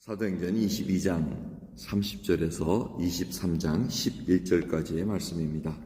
사도행전 22장 30절에서 23장 11절까지의 말씀입니다.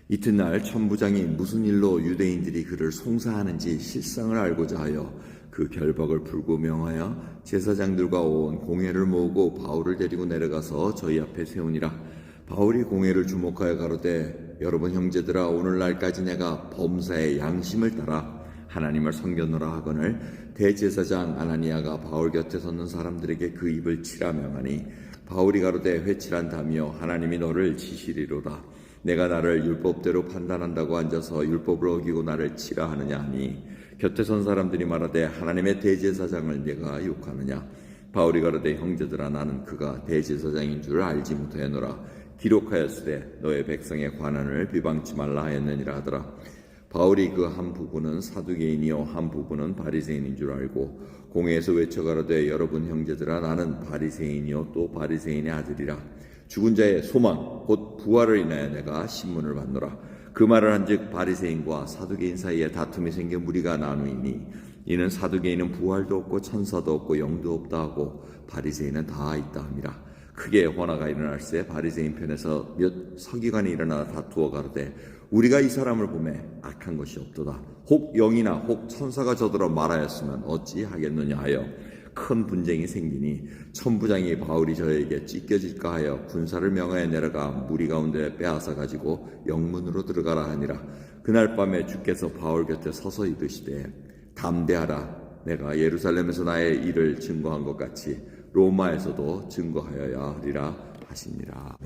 이튿날 천부장이 무슨 일로 유대인들이 그를 송사하는지 실상을 알고자 하여 그 결박을 풀고 명하여 제사장들과 온 공회를 모으고 바울을 데리고 내려가서 저희 앞에 세우니라. 바울이 공회를 주목하여 가로되, 여러분 형제들아, 오늘날까지 내가 범사의 양심을 따라 하나님을 섬겼노라 하거늘 대제사장 아나니아가 바울 곁에 섰는 사람들에게 그 입을 치라 명하니, 바울이 가로되, 회칠한다며 하나님이 너를 치시리로다. 내가 나를 율법대로 판단한다고 앉아서 율법을 어기고 나를 치라 하느냐 하니, 곁에 선 사람들이 말하되, 하나님의 대제사장을 내가 욕하느냐. 바울이 가로되, 형제들아, 나는 그가 대제사장인 줄 알지 못하였노라. 기록하였으되 너의 백성의 관한을 비방치 말라 하였느니라 하더라. 바울이 그 한 부분은 사두개인이요 한 부분은 바리새인인 줄 알고 공회에서 외쳐 가로되, 여러분 형제들아, 나는 바리새인이요 또 바리새인의 아들이라. 죽은 자의 소망 곧 부활을 인하여 내가 신문을 받노라. 그 말을 한즉 바리새인과 사두개인 사이에 다툼이 생겨 무리가 나누이니, 이는 사두개인은 부활도 없고 천사도 없고 영도 없다 하고 바리새인은 다 있다 함이라. 크게 혼화가 일어날새 바리새인 편에서 몇 서기관이 일어나 다투어 가로되, 우리가 이 사람을 보매 악한 것이 없도다. 혹 영이나 혹 천사가 저더러 말하였으면 어찌 하겠느냐 하여 큰 분쟁이 생기니, 천부장이 바울이 저에게 찢겨질까 하여 군사를 명하여 내려가 무리 가운데 빼앗아 가지고 영문으로 들어가라 하니라. 그날 밤에 주께서 바울 곁에 서서 이르시되, 담대하라. 내가 예루살렘에서 나의 일을 증거한 것 같이 로마에서도 증거하여야 하리라 하시니라.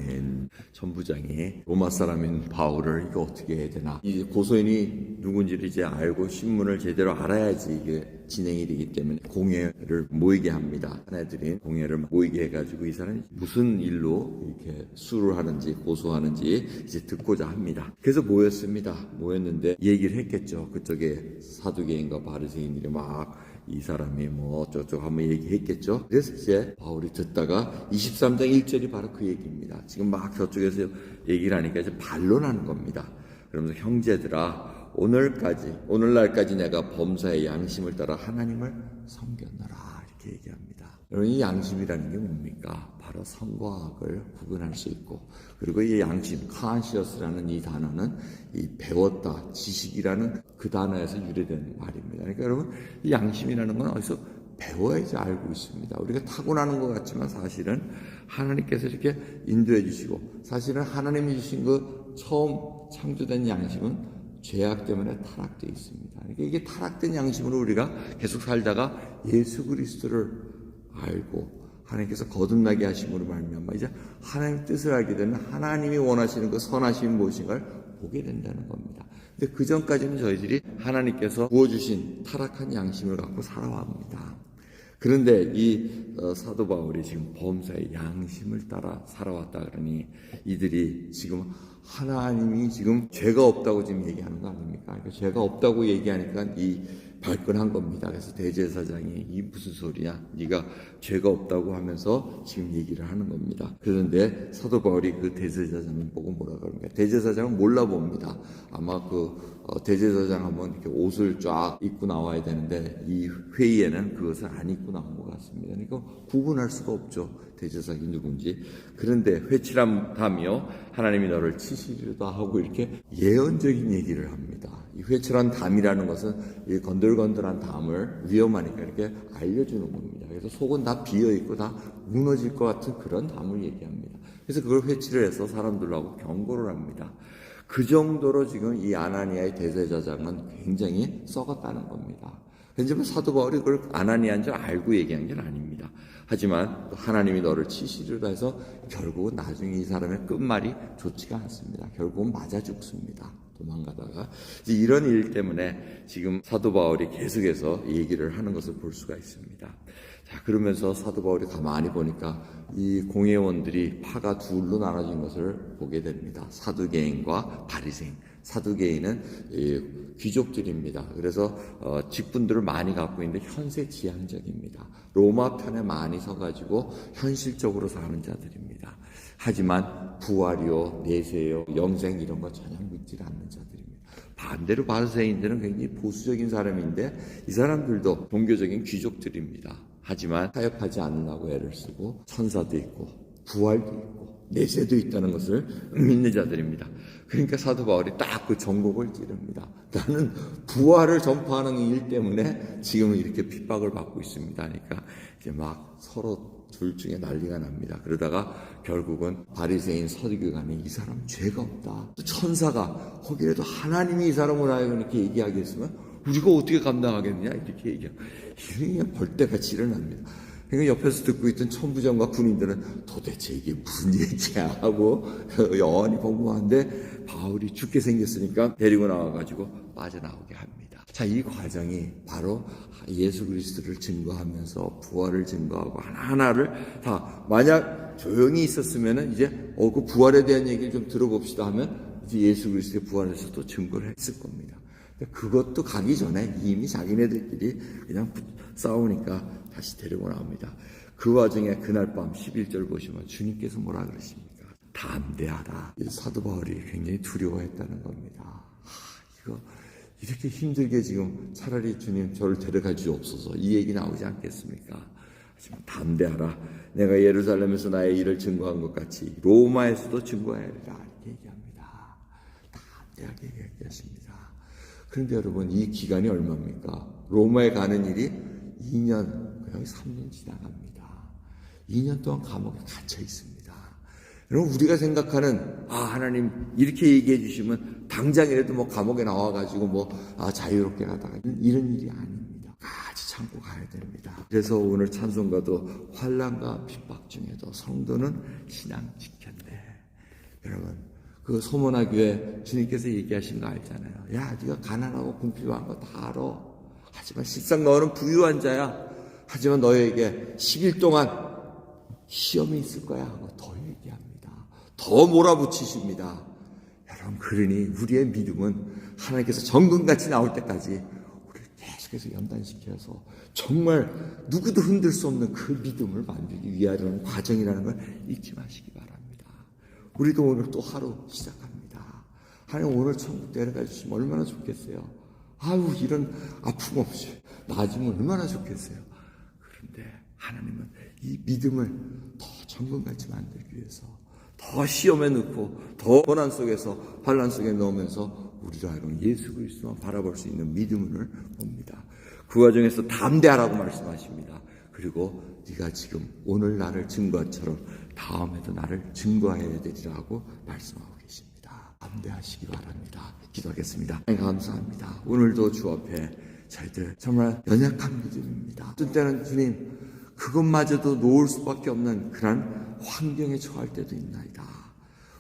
천부장이 로마 사람인 바울을 이거 어떻게 해야 되나, 이 고소인이 누군지를 이제 알고 신문을 제대로 알아야지 이게 진행이 되기 때문에 공회를 모이게 합니다. 하나들이 공회를 모이게 해가지고 이 사람이 무슨 일로 이렇게 수를 하는지 고소하는지 이제 듣고자 합니다. 그래서 모였습니다. 모였는데 얘기를 했겠죠. 그쪽에 사두개인과 바리새인들이 막 이 사람이 뭐 어쩌고 하면 얘기했겠죠. 그래서 이제 바울이 듣다가 23장 1절이 바로 그 얘기입니다. 지금 막 저쪽에서 얘기를 하니까 이제 반론하는 겁니다. 그러면서 형제들아, 오늘날까지 내가 범사의 양심을 따라 하나님을 섬겼노라 이렇게 얘기합니다. 여러분, 이 양심이라는 게 뭡니까? 바로 선과 악을 구분할 수 있고, 그리고 이 양심, conscious라는 이 단어는 이 배웠다, 지식이라는 그 단어에서 유래된 말입니다. 그러니까 여러분, 이 양심이라는 건 어디서 배워야지 알고 있습니다. 우리가 타고나는 것 같지만 사실은 하나님께서 이렇게 인도해 주시고, 사실은 하나님이 주신 그 처음 창조된 양심은 죄악 때문에 타락되어 있습니다. 그러니까 이게 타락된 양심으로 우리가 계속 살다가 예수 그리스도를 알고 하나님께서 거듭나게 하심으로 말미암아 이제 하나님의 뜻을 알게 되면 하나님이 원하시는 그 선하심이 무엇인가를 보게 된다는 겁니다. 근데 그 전까지는 저희들이 하나님께서 부어주신 타락한 양심을 갖고 살아왔습니다. 그런데 이 사도 바울이 지금 범사의 양심을 따라 살아왔다 그러니, 이들이 지금 하나님이 지금 죄가 없다고 지금 얘기하는 거 아닙니까? 그러니까 죄가 없다고 얘기하니까 이 발끈한 겁니다. 그래서 대제사장이 이 무슨 소리야? 네가 죄가 없다고 하면서 지금 얘기를 하는 겁니다. 그런데 사도 바울이 그 대제사장을 보고 뭐라 그럽니까? 대제사장은 몰라봅니다. 아마 대제사장 하면 이렇게 옷을 쫙 입고 나와야 되는데 이 회의에는 그것을 안 입고 나온 것 같습니다. 그러니까 구분할 수가 없죠. 대제사장이 누군지. 그런데 회칠함다며 하나님이 너를 치시리로다 하고 이렇게 예언적인 얘기를 합니다. 이 회칠한 담이라는 것은 이 건들건들한 담을 위험하니까 이렇게 알려주는 겁니다. 그래서 속은 다 비어있고 다 무너질 것 같은 그런 담을 얘기합니다. 그래서 그걸 회칠을 해서 사람들하고 경고를 합니다. 그 정도로 지금 이 아나니아의 대제사장은 굉장히 썩었다는 겁니다. 하지만 사도 바울이 그걸 아나니아인 줄 알고 얘기한 게 아닙니다. 하지만 하나님이 너를 치시리라 해서 결국은 나중에 이 사람의 끝말이 좋지가 않습니다. 결국은 맞아 죽습니다. 도망가다가. 이런 일 때문에 지금 사도 바울이 계속해서 얘기를 하는 것을 볼 수가 있습니다. 자, 그러면서 사도 바울이 가만히 보니까 이 공회원들이 파가 둘로 나눠진 것을 보게 됩니다. 사두개인과 바리새인. 사두개인은 귀족들입니다. 그래서 직분들을 많이 갖고 있는데 현세지향적입니다. 로마 편에 많이 서가지고 현실적으로 사는 자들입니다. 하지만 부활이요, 내세요, 영생 이런 거 전혀 믿지 않는 자들입니다. 반대로 바리새인들은 굉장히 보수적인 사람인데 이 사람들도 종교적인 귀족들입니다. 하지만 타협하지 않으려고 애를 쓰고 천사도 있고 부활도 있고 내세도 있다는 것을 믿는 자들입니다. 그러니까 사도 바울이 딱 그 전곡을 찌릅니다. 나는 부활을 전파하는 일 때문에 지금은 이렇게 핍박을 받고 있습니다. 그러니까 이제 막 서로 둘 중에 난리가 납니다. 그러다가 결국은 바리새인 서기관이 이 사람 죄가 없다. 또 천사가 거기에도 하나님이 이 사람을 하여금 이렇게 얘기하게 했으면 우리가 어떻게 감당하겠냐 이렇게 얘기하고 이게 벌떼같이 일어납니다. 그러니까 옆에서 듣고 있던 천부장과 군인들은 도대체 이게 무슨 얘기야 하고 영원히 궁금한데 바울이 죽게 생겼으니까 데리고 나와가지고 빠져나오게 합니다. 자, 이 과정이 바로 예수 그리스도를 증거하면서 부활을 증거하고 하나하나를 다 만약 조용히 있었으면은 이제 그 부활에 대한 얘기를 좀 들어봅시다 하면 이제 예수 그리스도의 부활에서 또 증거를 했을 겁니다. 그것도 가기 전에 이미 자기네들끼리 그냥 싸우니까 다시 데리고 나옵니다. 그 와중에 그날 밤 11절 보시면 주님께서 뭐라 그러십니까? 담대하라. 사도 바울이 굉장히 두려워했다는 겁니다. 이거 이렇게 힘들게 지금 차라리 주님 저를 데려가 주옵소서 이 얘기 나오지 않겠습니까? 하지만 담대하라. 내가 예루살렘에서 나의 일을 증거한 것 같이 로마에서도 증거해야 한다. 이렇게 얘기합니다. 담대하게 얘기하십니다. 그런데 여러분 이 기간이 얼마입니까? 로마에 가는 일이 2년, 거의 3년 지나갑니다. 2년 동안 감옥에 갇혀 있습니다. 여러분 우리가 생각하는 하나님 이렇게 얘기해 주시면 당장이라도 뭐 감옥에 나와가지고 자유롭게 가다가 이런 일이 아닙니다. 같이 참고 가야 됩니다. 그래서 오늘 찬송가도 환난과 핍박 중에도 성도는 신앙 지켰네. 여러분 그 소모나 교회 주님께서 얘기하신 거 알잖아요. 야, 네가 가난하고 궁핍한 거 다 알아. 하지만 실상 너는 부유한 자야. 하지만 너에게 10일 동안 시험이 있을 거야 하고 더 얘기합니다. 더 몰아붙이십니다. 여러분 그러니 우리의 믿음은 하나님께서 정금같이 나올 때까지 우리를 계속해서 연단시켜서 정말 누구도 흔들 수 없는 그 믿음을 만들기 위하려는 과정이라는 걸 잊지 마시기 바랍니다. 우리도 오늘 또 하루 시작합니다. 하나님 오늘 천국 데려가 주시면 얼마나 좋겠어요. 아유 이런 아픔 없이 나아지면 얼마나 좋겠어요. 그런데 하나님은 이 믿음을 더 정금같이 만들기 위해서 더 시험에 넣고 더 고난 속에서 환난 속에 넣으면서 우리로 하여금 예수 그리스도만 바라볼 수 있는 믿음을 봅니다. 그 과정에서 담대하라고 말씀하십니다. 그리고 네가 지금 오늘 나를 증거처럼 다음에도 나를 증거해야 되리라고 말씀하고 계십니다. 담대하시기 바랍니다. 기도하겠습니다. 감사합니다. 오늘도 주 앞에 저희들 정말 연약한 믿음입니다. 어떤 때는 주님 그것마저도 놓을 수밖에 없는 그런 환경에 처할 때도 있나이다.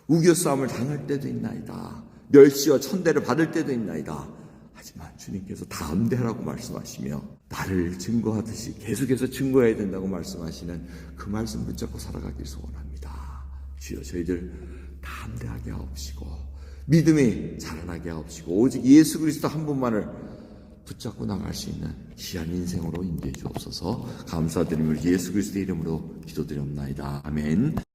우겨싸움을 당할 때도 있나이다. 멸시와 천대를 받을 때도 있나이다. 하지만 주님께서 담대하라고 말씀하시며 나를 증거하듯이 계속해서 증거해야 된다고 말씀하시는 그 말씀 붙잡고 살아가길 소원합니다. 주여 저희들 담대하게 하옵시고 믿음이 자라나게 하옵시고 오직 예수 그리스도 한 분만을 붙잡고 나갈 수 있는 귀한 인생으로 인도해 주옵소서. 감사드리며 예수 그리스도의 이름으로 기도드립니다. 아멘.